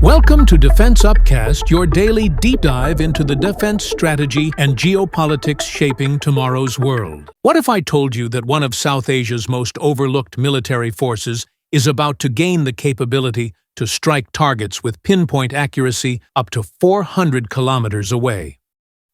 Welcome to Defense Upcast, your daily deep dive into the defense strategy and geopolitics shaping tomorrow's world. What if I told you that one of South Asia's most overlooked military forces is about to gain the capability to strike targets with pinpoint accuracy up to 400 kilometers away?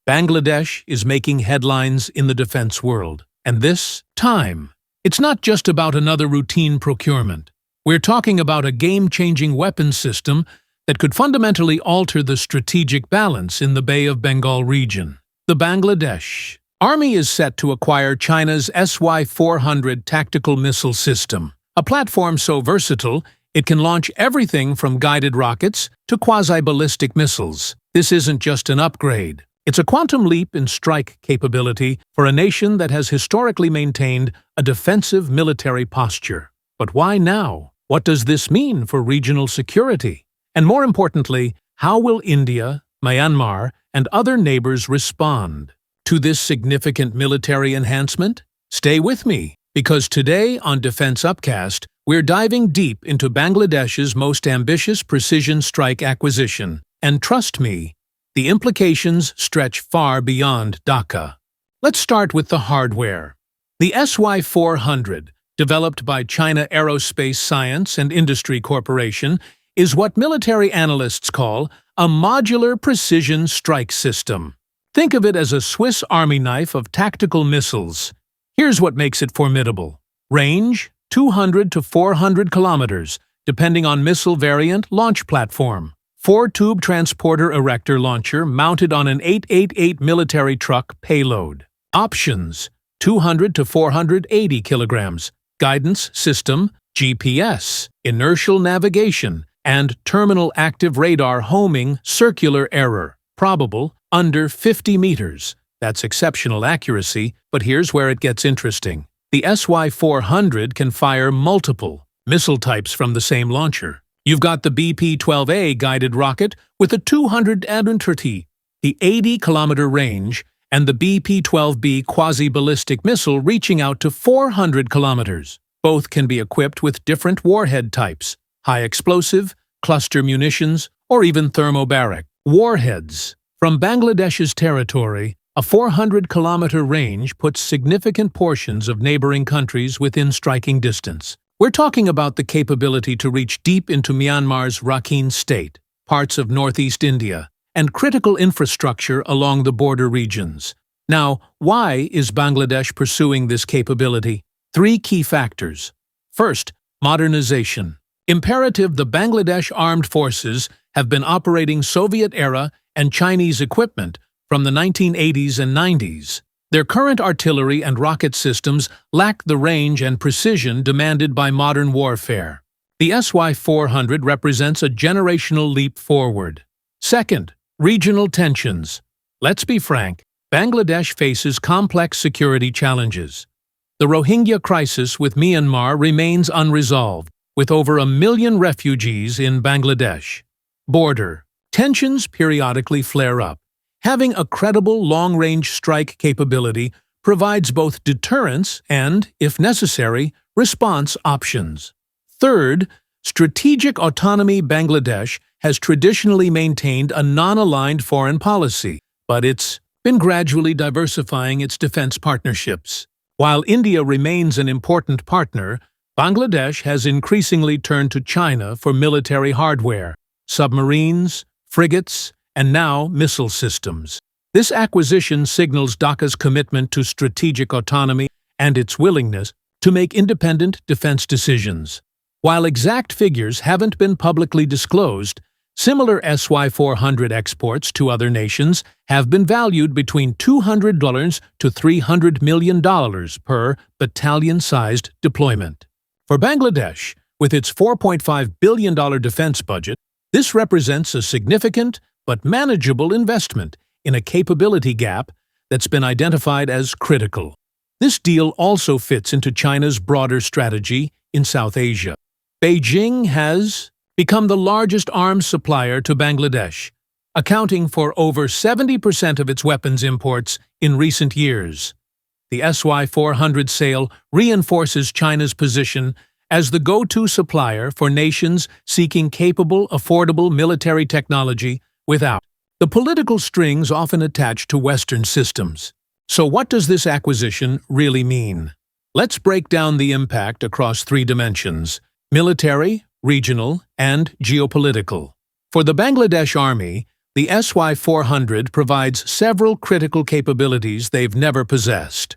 Bangladesh is making headlines in the defense world. And this time, it's not just about another routine procurement. We're talking about a game-changing weapons system that could fundamentally alter the strategic balance in the Bay of Bengal region. The Bangladesh Army is set to acquire China's SY-400 tactical missile system, a platform so versatile it can launch everything from guided rockets to quasi-ballistic missiles. This isn't just an upgrade. It's a quantum leap in strike capability for a nation that has historically maintained a defensive military posture. But why now? What does this mean for regional security? And more importantly, how will India, Myanmar, and other neighbors respond to this significant military enhancement? Stay with me, because today on Defense Upcast, we're diving deep into Bangladesh's most ambitious precision strike acquisition. And trust me, the implications stretch far beyond Dhaka. Let's start with the hardware. The SY-400, developed by China Aerospace Science and Industry Corporation, is what military analysts call a modular precision strike system. Think of it as a Swiss Army knife of tactical missiles. Here's what makes it formidable. Range, 200 to 400 kilometers, depending on missile variant, launch platform. 4-tube transporter erector launcher mounted on an 888 military truck payload. Options, 200 to 480 kilograms. Guidance system, GPS, inertial navigation, and terminal active radar homing circular error. Probable, under 50 meters. That's exceptional accuracy, but here's where it gets interesting. The SY-400 can fire multiple missile types from the same launcher. You've got the BP-12A guided rocket with a 230, the 80-kilometer range, and the BP-12B quasi-ballistic missile reaching out to 400 kilometers. Both can be equipped with different warhead types: high explosive, cluster munitions, or even thermobaric warheads. From Bangladesh's territory, a 400-kilometer range puts significant portions of neighboring countries within striking distance. We're talking about the capability to reach deep into Myanmar's Rakhine state, parts of northeast India, and critical infrastructure along the border regions. Now, why is Bangladesh pursuing this capability? 3 key factors. First, modernization. Imperative: the Bangladesh Armed Forces have been operating Soviet-era and Chinese equipment from the 1980s and 90s. Their current artillery and rocket systems lack the range and precision demanded by modern warfare. The SY-400 represents a generational leap forward. Second, regional tensions. Let's be frank, Bangladesh faces complex security challenges. The Rohingya crisis with Myanmar remains unresolved, with over 1 million refugees in Bangladesh. Border tensions periodically flare up. Having a credible long-range strike capability provides both deterrence and, if necessary, response options. Third, strategic autonomy. Bangladesh has traditionally maintained a non-aligned foreign policy, but it's been gradually diversifying its defense partnerships. While India remains an important partner, Bangladesh has increasingly turned to China for military hardware, submarines, frigates, and now missile systems. This acquisition signals Dhaka's commitment to strategic autonomy and its willingness to make independent defense decisions. While exact figures haven't been publicly disclosed, similar SY-400 exports to other nations have been valued between $200 to $300 million per battalion-sized deployment. For Bangladesh, with its $4.5 billion defense budget, this represents a significant but manageable investment in a capability gap that's been identified as critical. This deal also fits into China's broader strategy in South Asia. Beijing has become the largest arms supplier to Bangladesh, accounting for over 70% of its weapons imports in recent years. The SY-400 sale reinforces China's position as the go-to supplier for nations seeking capable, affordable military technology without the political strings often attached to Western systems. So what does this acquisition really mean? Let's break down the impact across three dimensions: military, regional, and geopolitical. For the Bangladesh Army, the SY-400 provides several critical capabilities they've never possessed.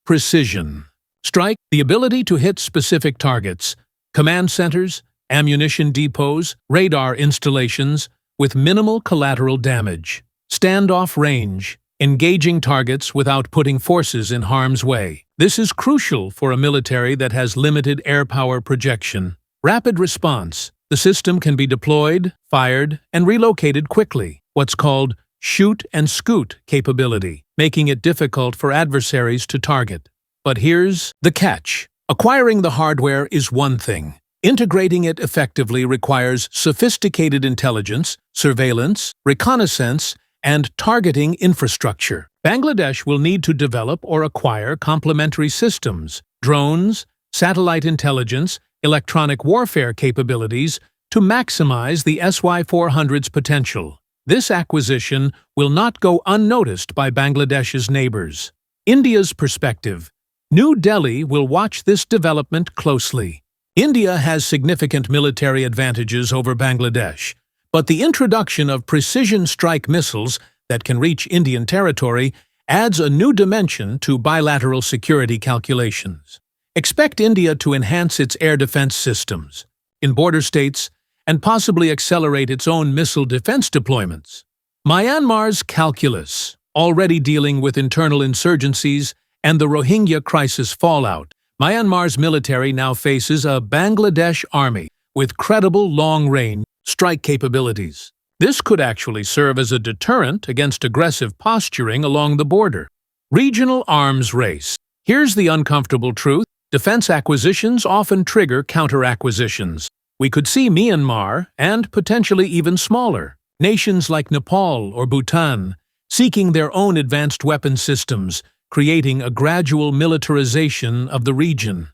Precision. Strike, the ability to hit specific targets, command centers, ammunition depots, radar installations, with minimal collateral damage. Standoff range, engaging targets without putting forces in harm's way. This is crucial for a military that has limited air power projection. Rapid response. The system can be deployed, fired, and relocated quickly, what's called shoot and scoot capability, making it difficult for adversaries to target. But here's the catch. Acquiring the hardware is one thing. Integrating it effectively requires sophisticated intelligence, surveillance, reconnaissance, and targeting infrastructure. Bangladesh will need to develop or acquire complementary systems, drones, satellite intelligence, electronic warfare capabilities to maximize the SY-400's potential. This acquisition will not go unnoticed by Bangladesh's neighbors. India's perspective. New Delhi will watch this development closely. India has significant military advantages over Bangladesh, but the introduction of precision strike missiles that can reach Indian territory adds a new dimension to bilateral security calculations. Expect India to enhance its air defense systems in border states and possibly accelerate its own missile defense deployments. Myanmar's calculus, already dealing with internal insurgencies and the Rohingya crisis fallout. Myanmar's military now faces a Bangladesh army with credible long-range strike capabilities. This could actually serve as a deterrent against aggressive posturing along the border. Regional arms race. Here's the uncomfortable truth. Defense acquisitions often trigger counter-acquisitions. We could see Myanmar, and potentially even smaller, nations like Nepal or Bhutan, seeking their own advanced weapon systems, creating a gradual militarization of the region.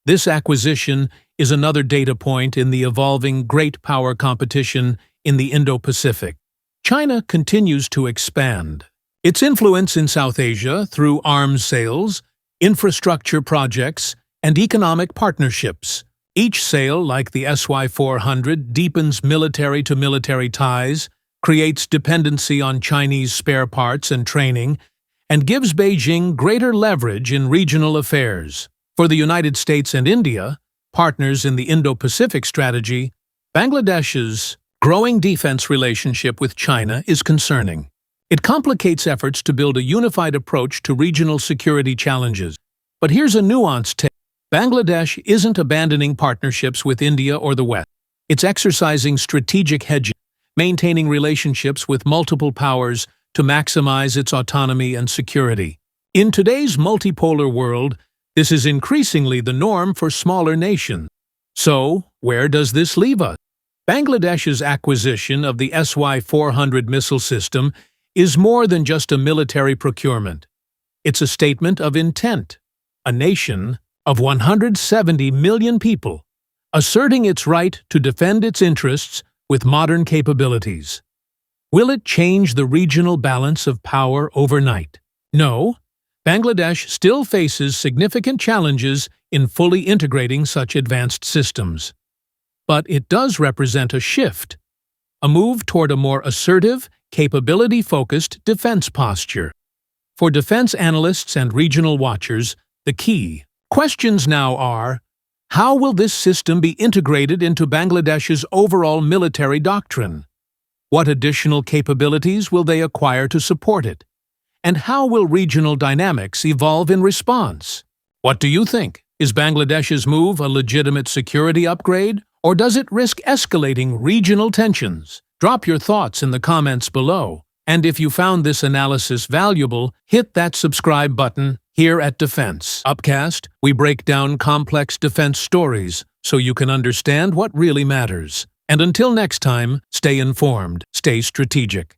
This acquisition is another data point in the evolving great power competition in the Indo-Pacific. China continues to expand. Its influence in South Asia through arms sales, infrastructure projects, and economic partnerships. Each sale, like the SY-400, deepens military-to-military ties, creates dependency on Chinese spare parts and training, and gives Beijing greater leverage in regional affairs. For the United States and India, partners in the Indo-Pacific strategy, Bangladesh's growing defense relationship with China is concerning. It complicates efforts to build a unified approach to regional security challenges. But here's a nuanced take. Bangladesh isn't abandoning partnerships with India or the West. It's exercising strategic hedging, maintaining relationships with multiple powers to maximize its autonomy and security. In today's multipolar world, this is increasingly the norm for smaller nations. So, where does this leave us? Bangladesh's acquisition of the SY-400 missile system is more than just a military procurement. It's a statement of intent. A nation of 170 million people, asserting its right to defend its interests with modern capabilities. Will it change the regional balance of power overnight? No. Bangladesh still faces significant challenges in fully integrating such advanced systems. But it does represent a shift, a move toward a more assertive, capability-focused defense posture. For defense analysts and regional watchers, the key questions now are: how will this system be integrated into Bangladesh's overall military doctrine? What additional capabilities will they acquire to support it? And how will regional dynamics evolve in response? What do you think? Is Bangladesh's move a legitimate security upgrade, or does it risk escalating regional tensions? Drop your thoughts in the comments below. And if you found this analysis valuable, hit that subscribe button. Here at Defense Upcast, we break down complex defense stories so you can understand what really matters. And until next time, stay informed, stay strategic.